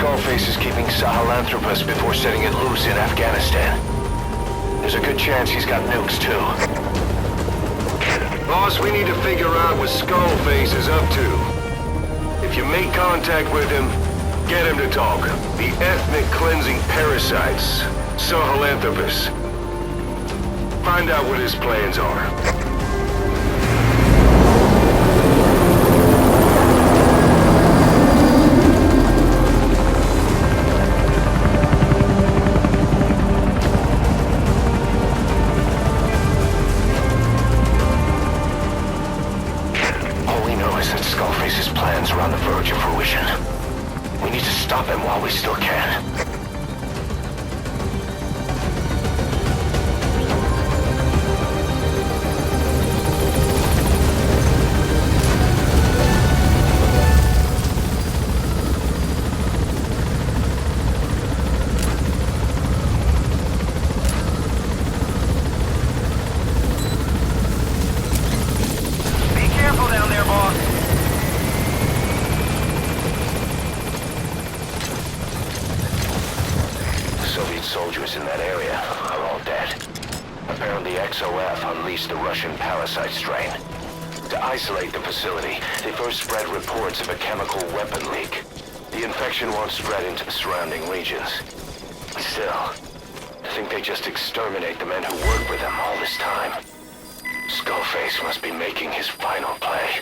Skullface is keeping Sahelanthropus before setting it loose in Afghanistan. There's a good chance he's got nukes, too. Boss, we need to figure out what Skullface is up to. If you make contact with him, get him to talk. The ethnic cleansing parasites, Sahelanthropus. Find out what his plans are. Skullface's plans are on the verge of fruition. We need to stop him while we still can. Be careful down there, boss. Soviet soldiers in that area are all dead. Apparently XOF unleashed the Russian parasite strain. To isolate the facility, they first spread reports of a chemical weapon leak. The infection won't spread into the surrounding regions. Still, I think they just exterminate the men who worked with them all this time. Skullface must be making his final play.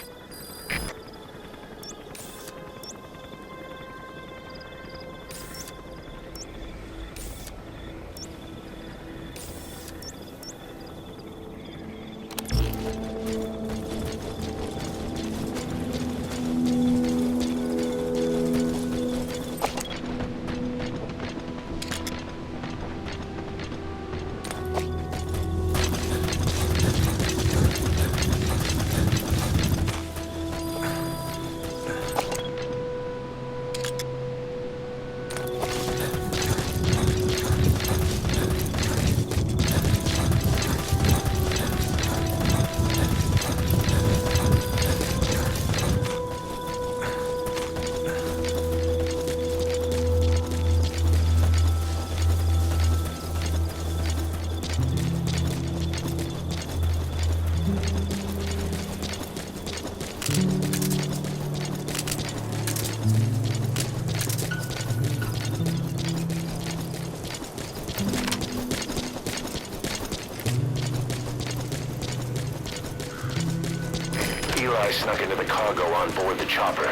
Eli snuck into the cargo on board the chopper.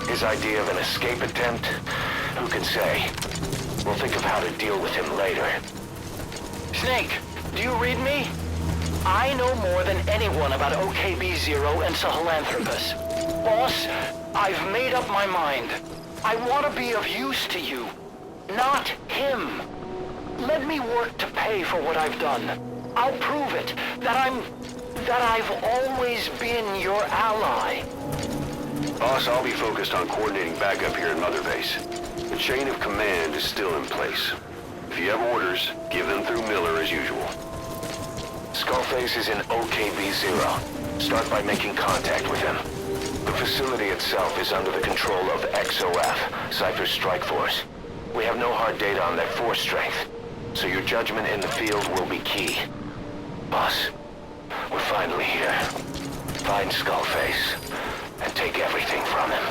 His idea of an escape attempt? Who can say? We'll think of how to deal with him later. Snake, do you read me? I know more than anyone about OKB-0 and Sahelanthropus. Boss, I've made up my mind. I want to be of use to you, not him. Let me work to pay for what I've done. I'll prove it, that I've always been your ally. Boss, I'll be focused on coordinating backup here at Mother Base. The chain of command is still in place. If you have orders, give them through Miller as usual. Skullface is in OKB-0. Start by making contact with him. The facility itself is under the control of XOF, Cypher's strike force. We have no hard data on their force strength, so your judgment in the field will be key. Boss, we're finally here. Find Skullface, and take everything from him.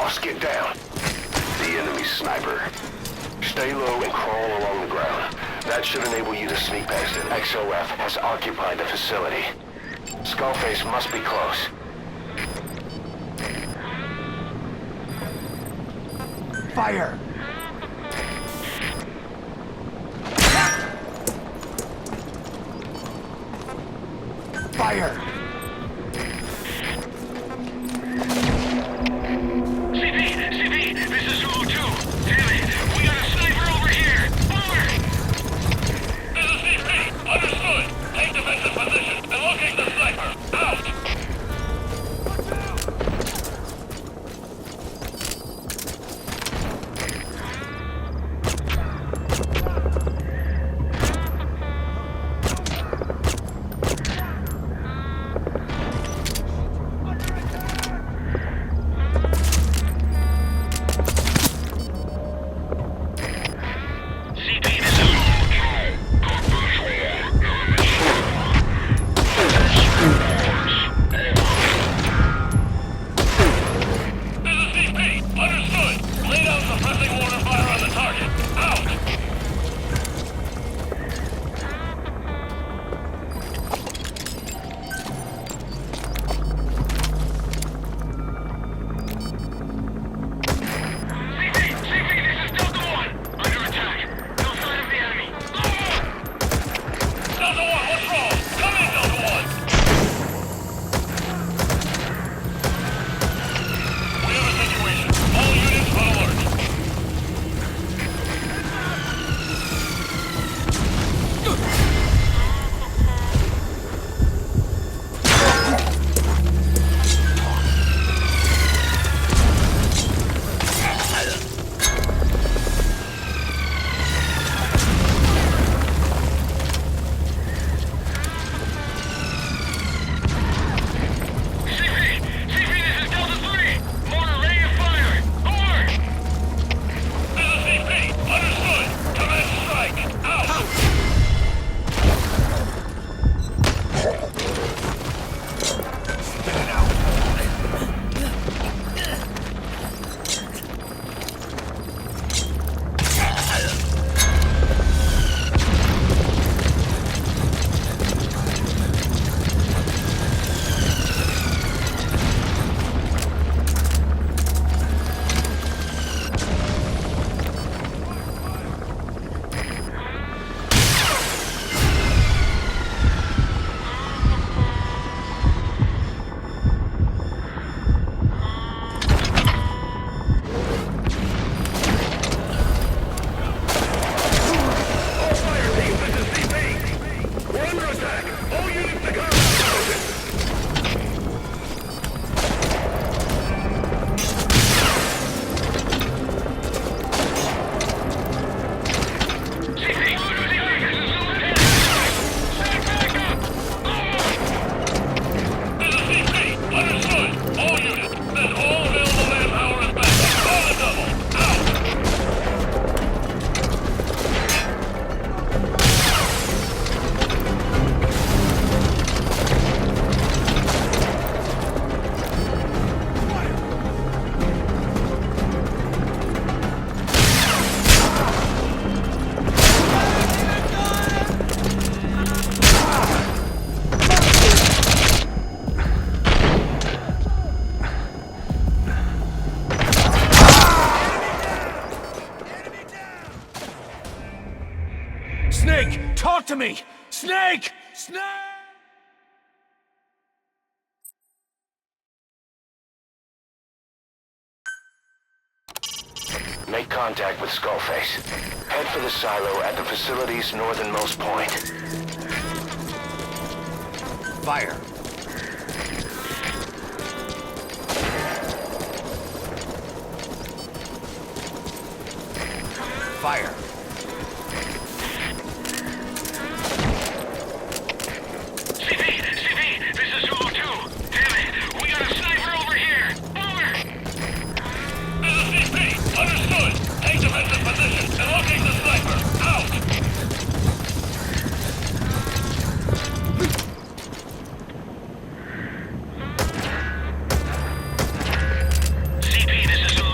Boss, get down. The enemy sniper. Stay low and crawl along the ground. That should enable you to sneak past him. XOF has occupied the facility. Skullface must be close. Fire! Fire! CP, this is Zulu 2. Damn it, we got a sniper over here. Over! This is CP. Understood. Take defensive position and locate the sniper. Out! Snake! Talk to me! Snake! Snake! Make contact with Skullface. Head for the silo at the facility's northernmost point. Fire! Fire! CP, this is Zulu 2. Damn it, we got a sniper over here. Over! This is CP. Understood. Take defensive position and locate the sniper. Out! CP, this is Zulu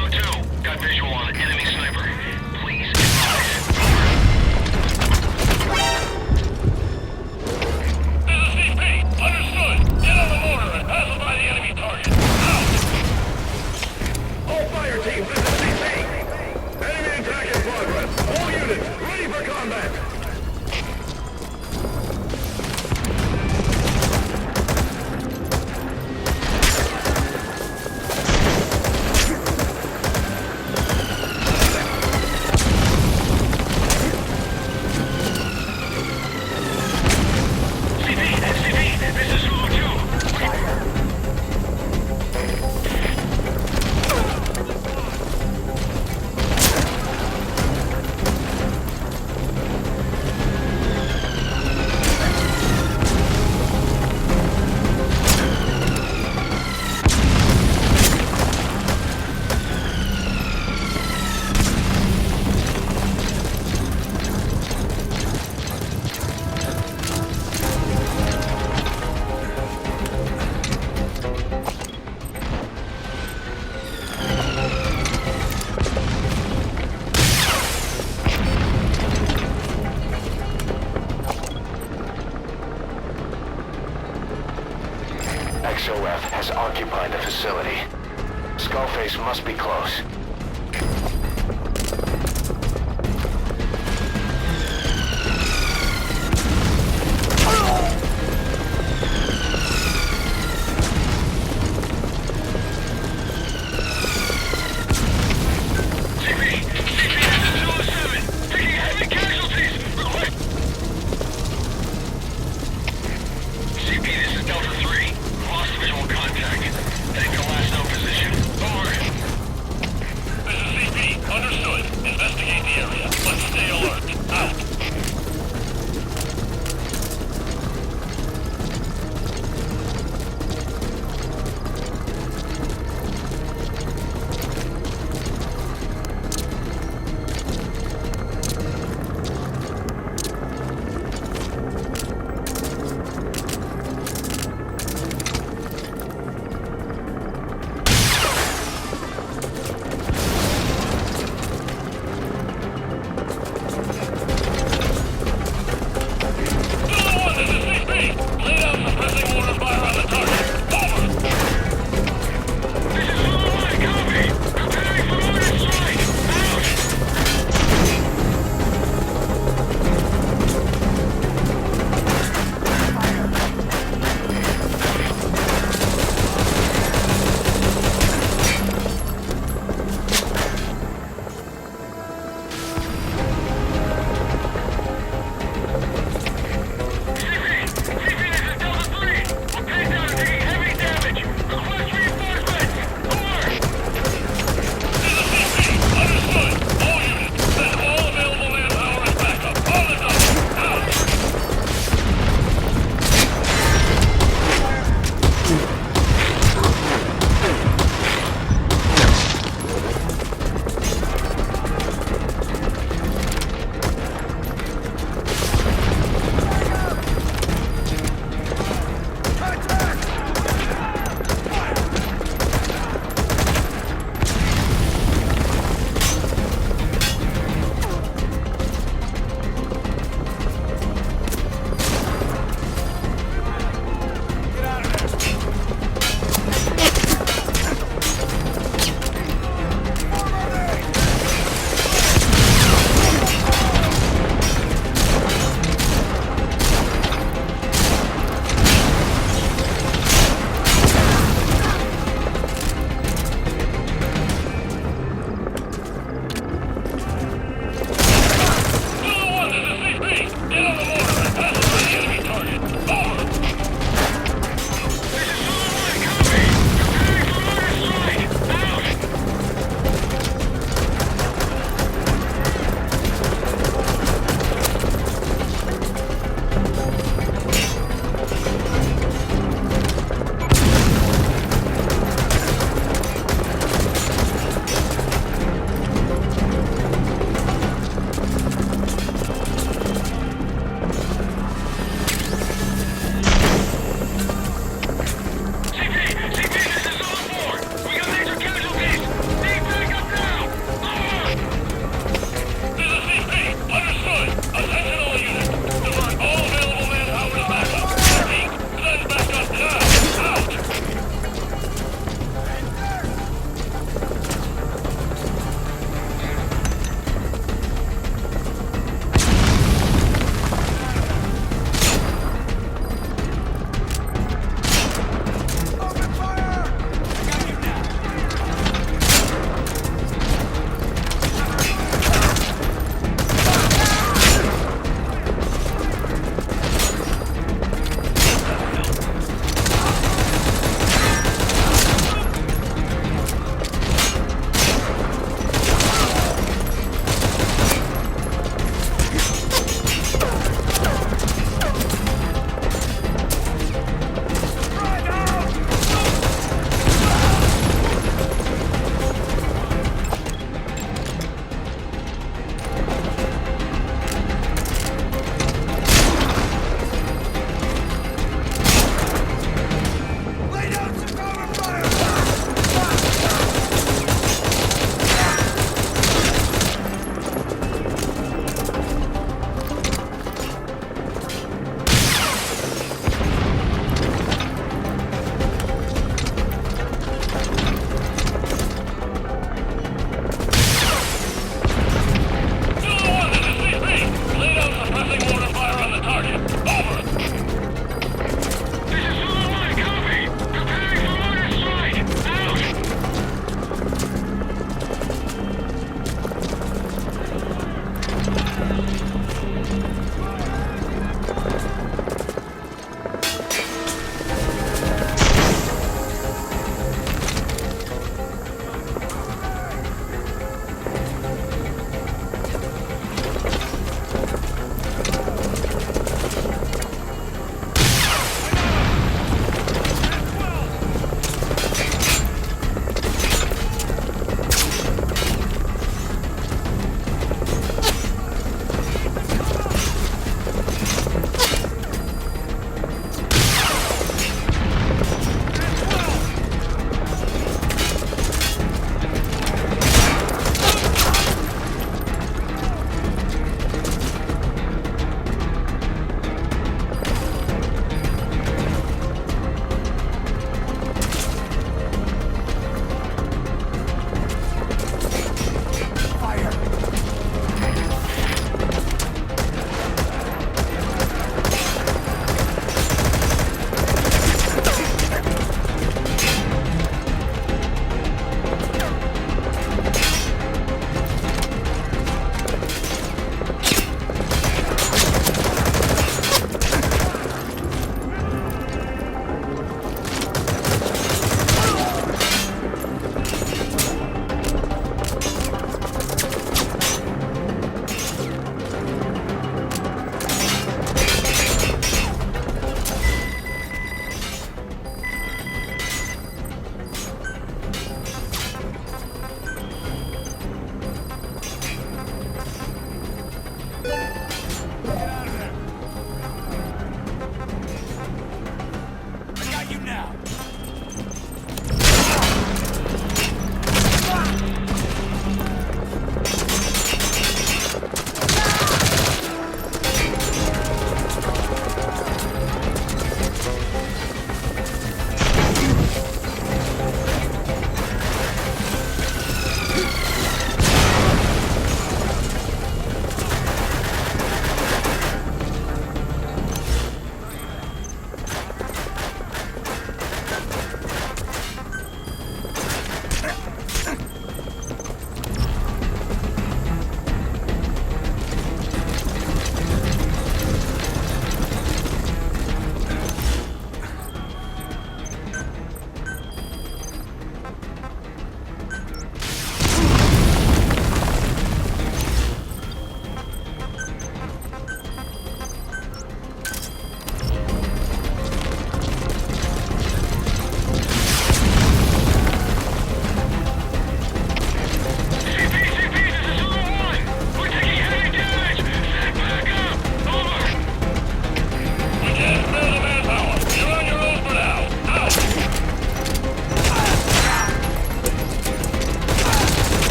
occupying the facility. Skullface must be close.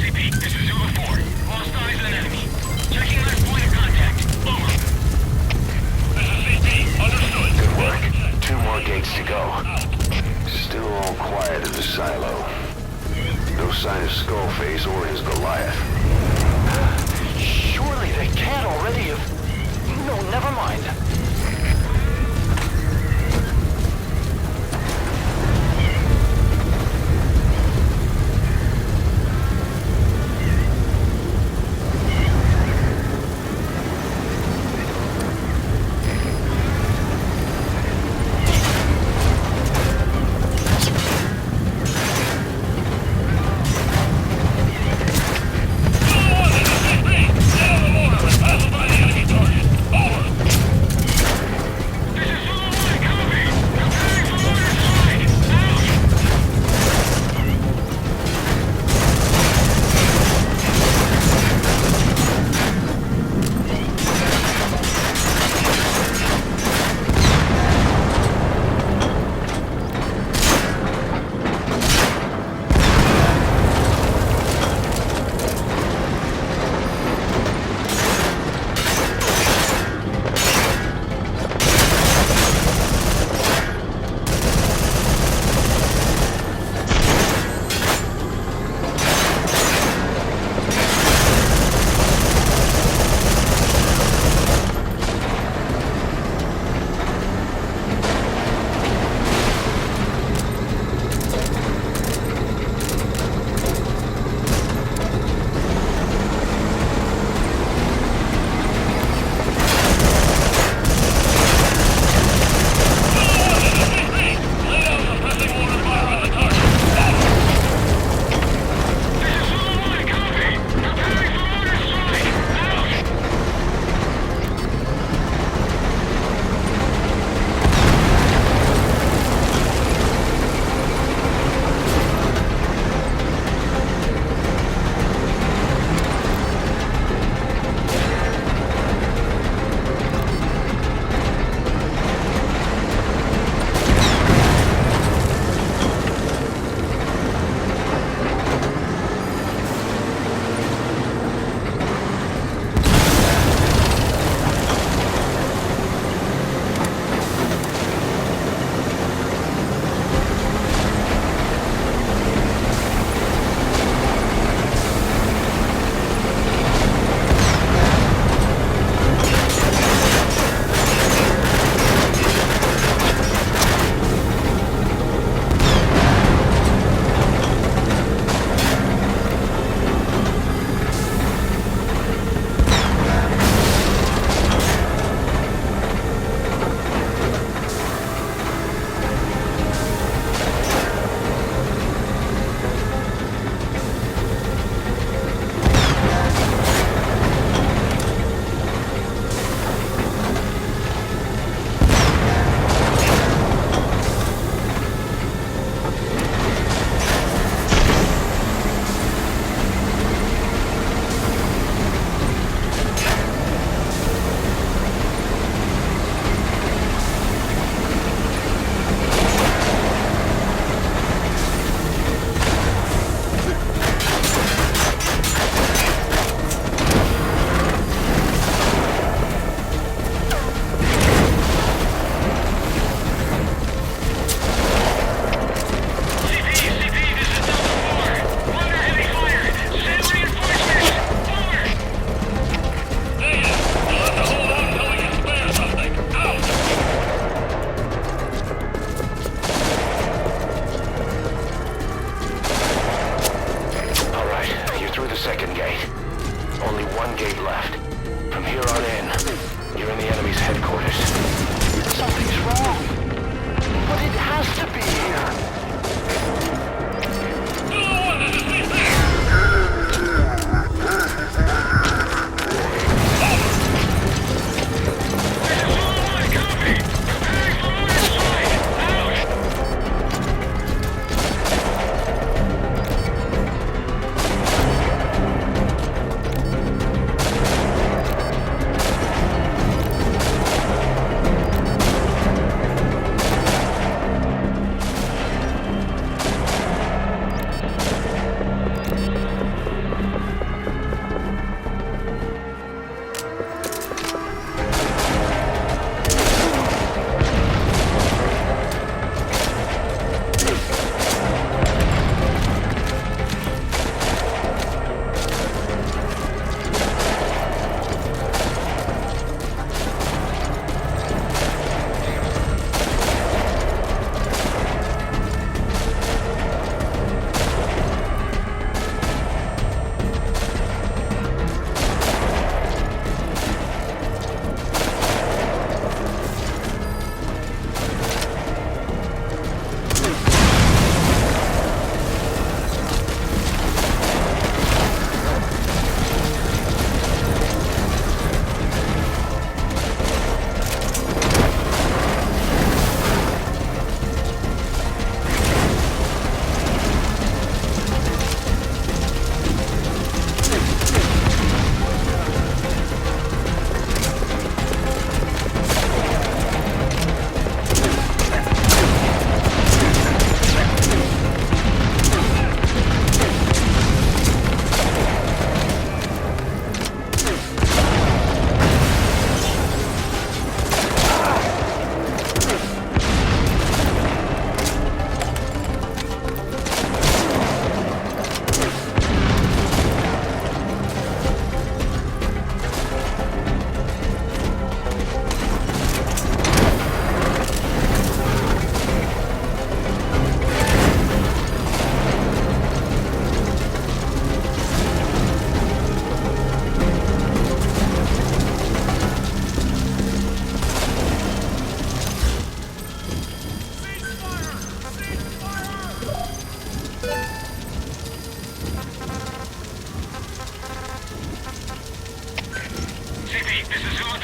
CP, this is Zulu 4. Lost eyes on enemy. Checking last point of contact. Over. This is CP. Understood. Good work. 2 more gates to go. Still all quiet in the silo. No sign of Skullface or his Goliath. Surely they can't already have... No, never mind.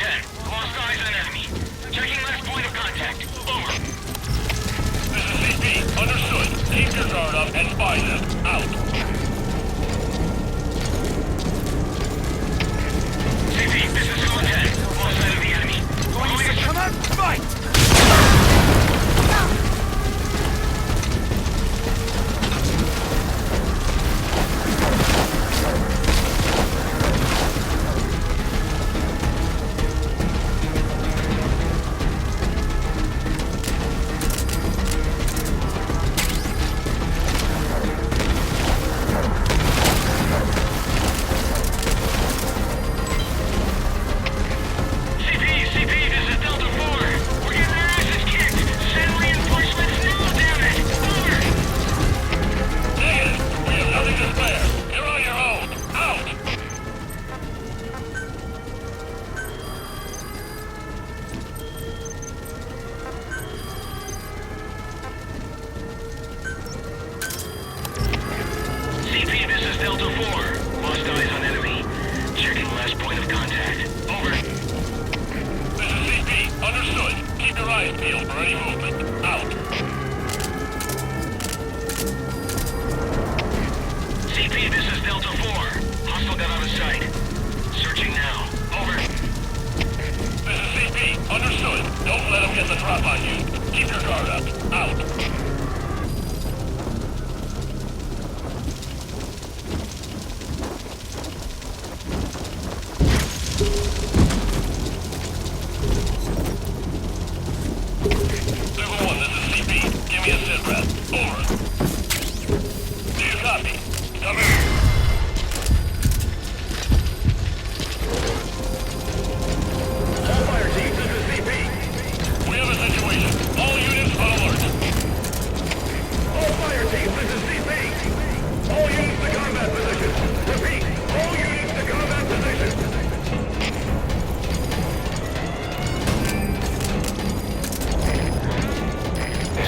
10. Lost eyes on enemy. Checking last point of contact. Over. This is CP. Understood. Keep your guard up and spy them. Out. CP, this is Zulu 10. Lost sight of the enemy. Come on, fight!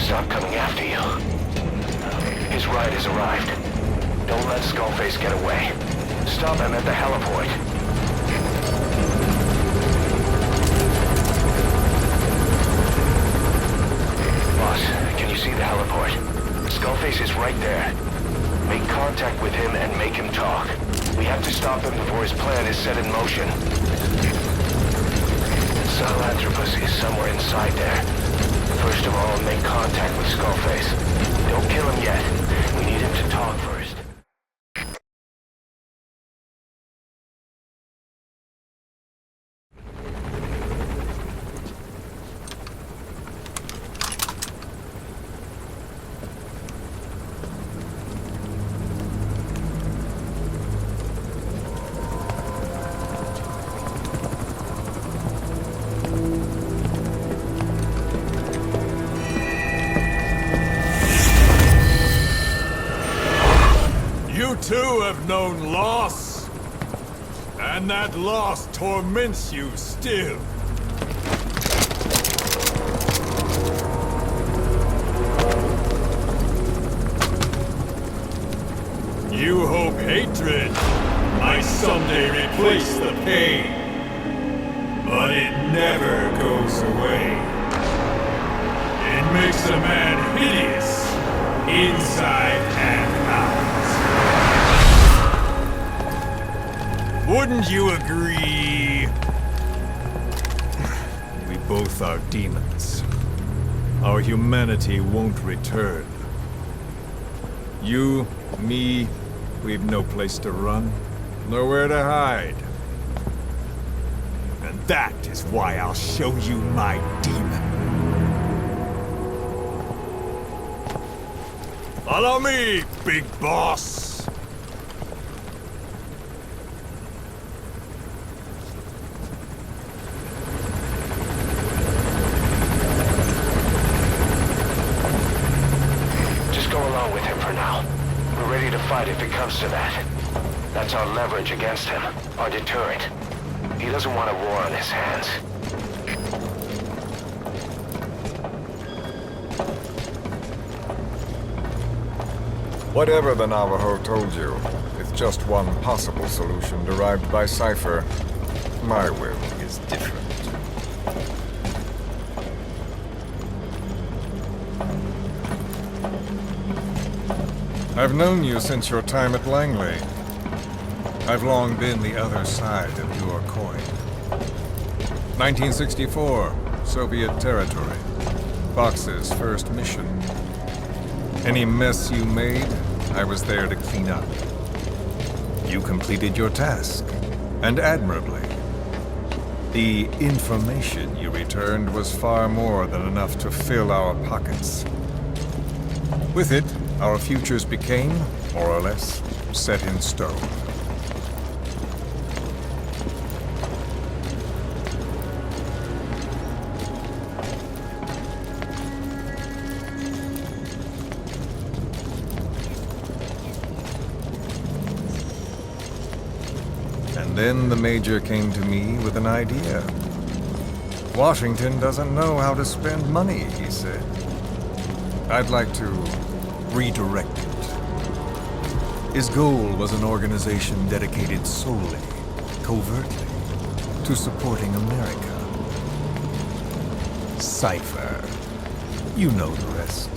Stop coming after you. His ride has arrived. Don't let Skullface get away. Stop him at the heliport. Boss, can you see the heliport? Skullface is right there. Make contact with him and make him talk. We have to stop him before his plan is set in motion. Sahelanthropus is somewhere inside there. First of all, make contact with Skullface. Don't kill him yet. We need him to talk first. You too have known loss, and that loss torments you still. You hope hatred might someday replace the pain, but it never goes away. It makes a man hideous, inside and out. Wouldn't you agree? We both are demons. Our humanity won't return. You, me, we've no place to run, nowhere to hide. And that is why I'll show you my demon. Follow me, big boss! If it comes to that. That's our leverage against him, our deterrent. He doesn't want a war on his hands. Whatever the Navajo told you, it's just one possible solution derived by Cypher. My will is different. I've known you since your time at Langley. I've long been the other side of your coin. 1964, Soviet territory. Fox's first mission. Any mess you made, I was there to clean up. You completed your task, and admirably. The information you returned was far more than enough to fill our pockets. With it, our futures became, more or less, set in stone. And then the Major came to me with an idea. Washington doesn't know how to spend money, he said. I'd like to redirect it. His goal was an organization dedicated solely, covertly, to supporting America. Cypher. You know the rest.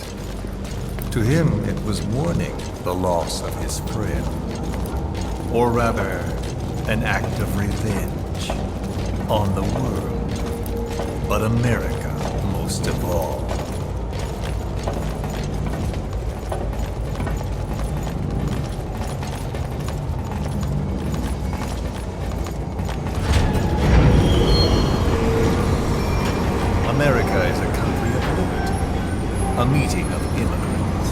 To him, it was mourning the loss of his friend. Or rather, an act of revenge on the world, but America most of all. America is a country of liberty, a meeting of immigrants.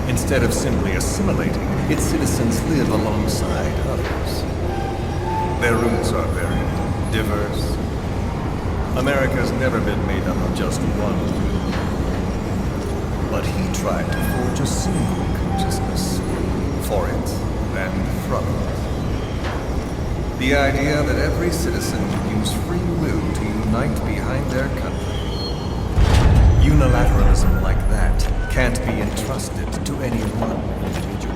Instead of simply assimilating, its citizens live alongside others. Their roots are very diverse. America's never been made up of just one group. But he tried to forge a single consciousness for it and from it. The idea that every citizen can use free will to unite behind their country. Unilateralism like that can't be entrusted to any one individual.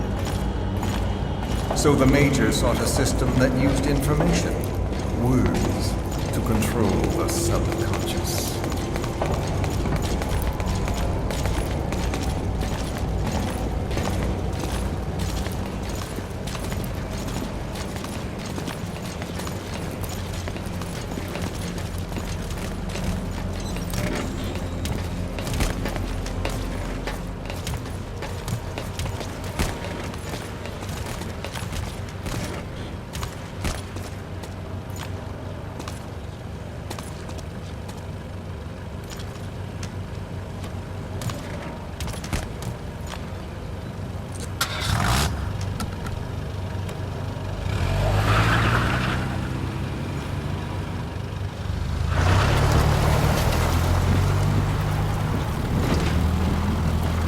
So the Major sought a system that used information, words, to control the subconscious.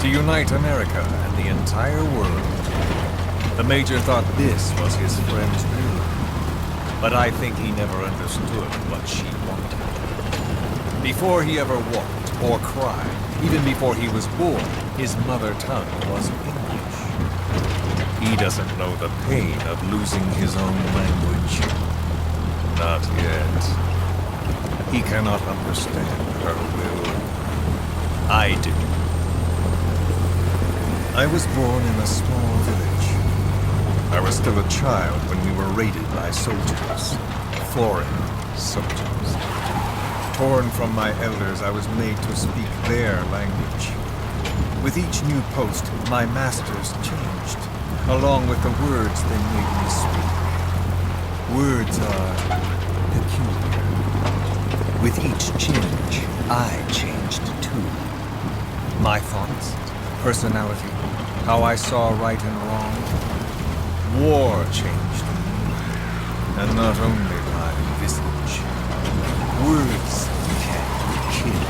To unite America and the entire world. The Major thought this was his friend's view. But I think he never understood what she wanted. Before he ever walked or cried, even before he was born, his mother tongue was English. He doesn't know the pain of losing his own language. Not yet. He cannot understand her will. I do. I was born in a small village. I was still a child when we were raided by soldiers. Foreign soldiers. Torn from my elders, I was made to speak their language. With each new post, my masters changed, along with the words they made me speak. Words are peculiar. With each change, I changed too. My thoughts, personality, how I saw right and wrong. War changed me, and not only my visage. Words can kill.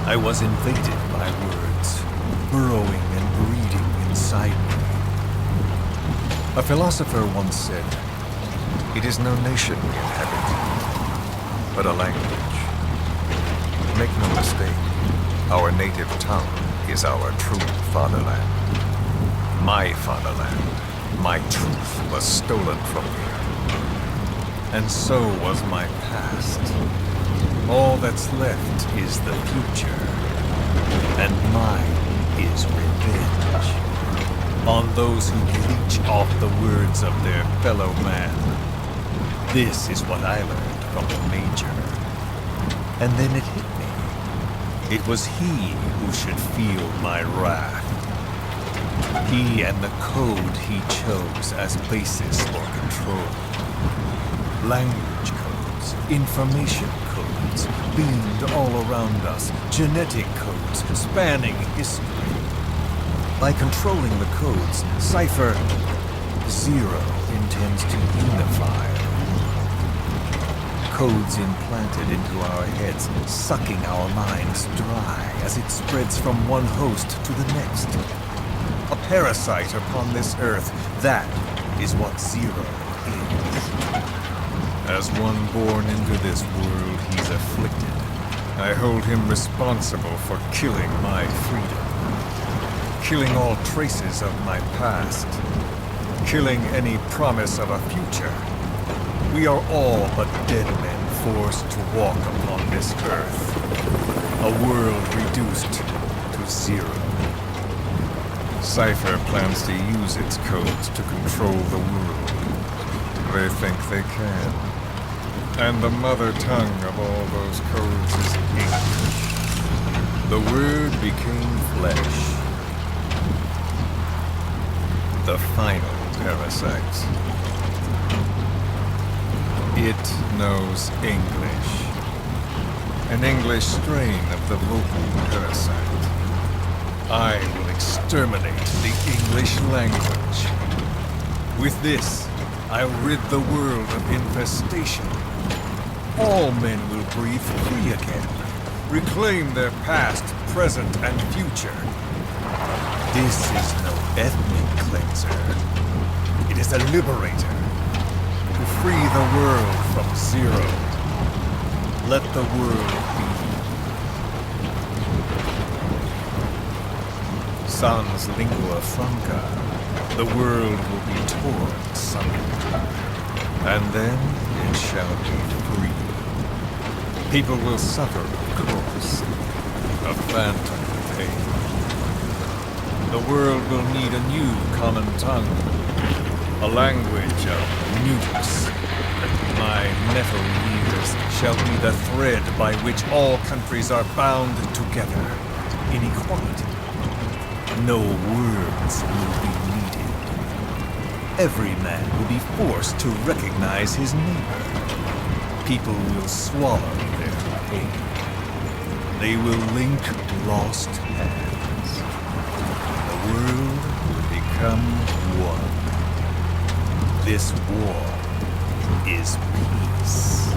I was invaded by words, burrowing and breeding inside me. A philosopher once said, "It is no nation we inhabit, but a language." Make no mistake, our native tongue is our true fatherland. My fatherland. My truth was stolen from me. and so was my past. All that's left is the future, and mine is revenge on those who leech off the words of their fellow man. This is what I learned from the Major. And then it hit me. It was he who should feel my wrath. He and the code he chose as basis for control. Language codes, information codes, beamed all around us, genetic codes spanning history. By controlling the codes, Cypher Zero intends to unify. Codes implanted into our heads, sucking our minds dry as it spreads from one host to the next. A parasite upon this earth, that is what Zero is. As one born into this world, he's afflicted. I hold him responsible for killing my freedom. Killing all traces of my past. Killing any promise of a future. We are all but dead men forced to walk upon this earth. A world reduced to zero. Cypher plans to use its codes to control the world. They think they can. And the mother tongue of all those codes is English. The word became flesh. The final parasite. It knows English. An English strain of the vocal parasite. I will exterminate the English language. With this, I'll rid the world of infestation. All men will breathe free again, reclaim their past, present, and future. This is no ethnic cleanser. It is a liberator. To free the world from Zero. Let the world be. Sans lingua franca, the world will be torn asunder. And then it shall be free. People will suffer, of course. A phantom pain. The world will need a new common tongue. A language of nukes. My metal years shall be the thread by which all countries are bound together in equality. No words will be needed. Every man will be forced to recognize his neighbor. People will swallow their pain. They will link lost hands. The world will become one. This war is peace.